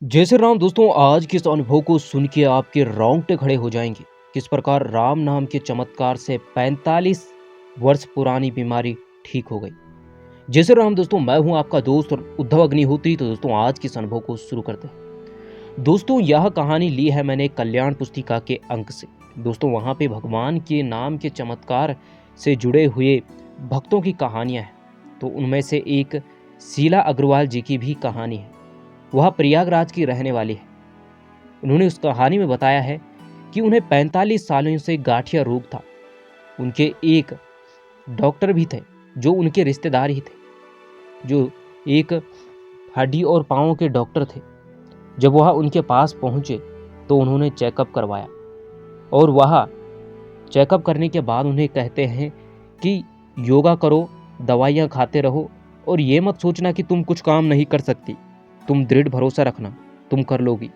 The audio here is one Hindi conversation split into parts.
जय श्री राम दोस्तों। आज के इस अनुभव को सुन के आपके रोंगटे खड़े हो जाएंगे। किस प्रकार राम नाम के चमत्कार से 45 वर्ष पुरानी बीमारी ठीक हो गई। जय श्री राम दोस्तों, मैं हूं आपका दोस्त और उद्धव अग्निहोत्री। तो दोस्तों आज के इस अनुभव को शुरू करते हैं। दोस्तों यह कहानी ली है मैंने कल्याण पुस्तिका के अंक से। दोस्तों वहां पे भगवान के नाम के चमत्कार से जुड़े हुए भक्तों की कहानियां हैं। तो उनमें से एक शीला अग्रवाल जी की भी कहानी है। वह प्रयागराज की रहने वाली है। उन्होंने उस कहानी में बताया है कि उन्हें 45 सालों से गांठिया रोग था। उनके एक डॉक्टर भी थे जो उनके रिश्तेदार ही थे, जो एक हड्डी और पाँव के डॉक्टर थे। जब वह उनके पास पहुंचे तो उन्होंने चेकअप करवाया और वह चेकअप करने के बाद उन्हें कहते हैं कि योगा करो, दवाइयाँ खाते रहो और ये मत सोचना कि तुम कुछ काम नहीं कर सकती। तुम दृढ़ भरोसा रखना, तुम कर लोगी।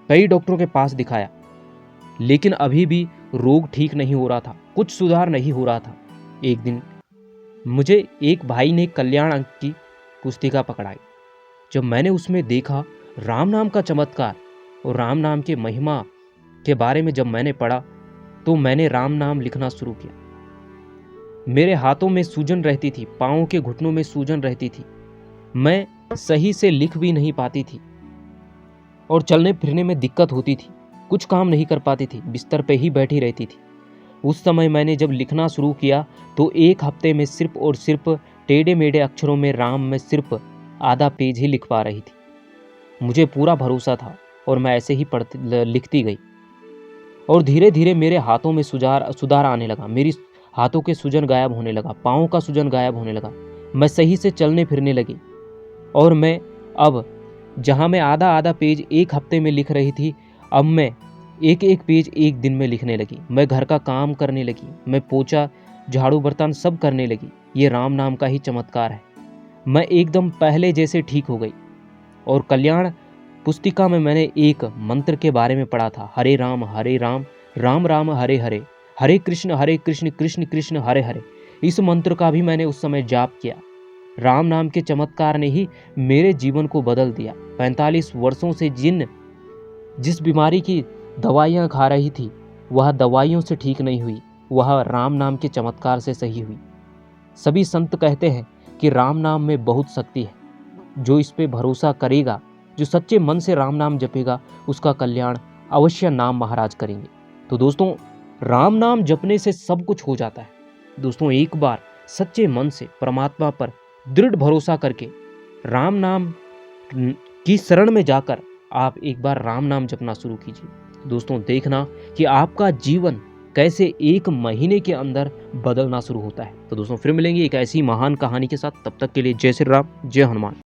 कई डॉक्टरों के पास दिखाया लेकिन अभी भी रोग ठीक नहीं हो रहा था, कुछ सुधार नहीं हो रहा था। एक दिन मुझे एक भाई ने कल्याण अंक की पुस्तिका पकड़ाई। जब मैंने उसमें देखा राम नाम का चमत्कार और राम नाम के महिमा के बारे में जब मैंने पढ़ा तो मैंने राम नाम लिखना शुरू किया। मेरे हाथों में सूजन रहती थी, पाँवों के घुटनों में सूजन रहती थी, मैं सही से लिख भी नहीं पाती थी और चलने फिरने में दिक्कत होती थी, कुछ काम नहीं कर पाती थी, बिस्तर पे ही बैठी रहती थी। उस समय मैंने जब लिखना शुरू किया तो एक हफ्ते में सिर्फ और सिर्फ टेढ़े मेढ़े अक्षरों में राम में सिर्फ आधा पेज ही लिख पा रही थी। मुझे पूरा भरोसा था और मैं ऐसे ही लिखती गई और धीरे धीरे मेरे हाथों में सुधार आने लगा। मेरी हाथों के सूजन गायब होने लगा, पाँव का सूजन गायब होने लगा, मैं सही से चलने फिरने लगी। और मैं अब जहाँ मैं आधा आधा पेज एक हफ्ते में लिख रही थी, अब मैं एक एक पेज एक दिन में लिखने लगी। मैं घर का काम करने लगी, मैं पोछा झाड़ू बर्तन सब करने लगी। ये राम नाम का ही चमत्कार है। मैं एकदम पहले जैसे ठीक हो गई। और कल्याण पुस्तिका में मैंने एक मंत्र के बारे में पढ़ा था, हरे राम राम राम हरे हरे, हरे कृष्ण कृष्ण कृष्ण हरे हरे। इस मंत्र का भी मैंने उस समय जाप किया। राम नाम के चमत्कार ने ही मेरे जीवन को बदल दिया। 45 वर्षों से जिस बीमारी की दवाइयाँ खा रही थी वह दवाइयों से ठीक नहीं हुई, वह राम नाम के चमत्कार से सही हुई। सभी संत कहते हैं कि राम नाम में बहुत शक्ति है। जो इस पे भरोसा करेगा, जो सच्चे मन से राम नाम जपेगा, उसका कल्याण अवश्य नाम महाराज करेंगे। तो दोस्तों राम नाम जपने से सब कुछ हो जाता है। दोस्तों एक बार सच्चे मन से परमात्मा पर दृढ़ भरोसा करके राम नाम की शरण में जाकर आप एक बार राम नाम जपना शुरू कीजिए। दोस्तों देखना कि आपका जीवन कैसे एक महीने के अंदर बदलना शुरू होता है। तो दोस्तों फिर मिलेंगे एक ऐसी महान कहानी के साथ। तब तक के लिए जय श्री राम, जय हनुमान।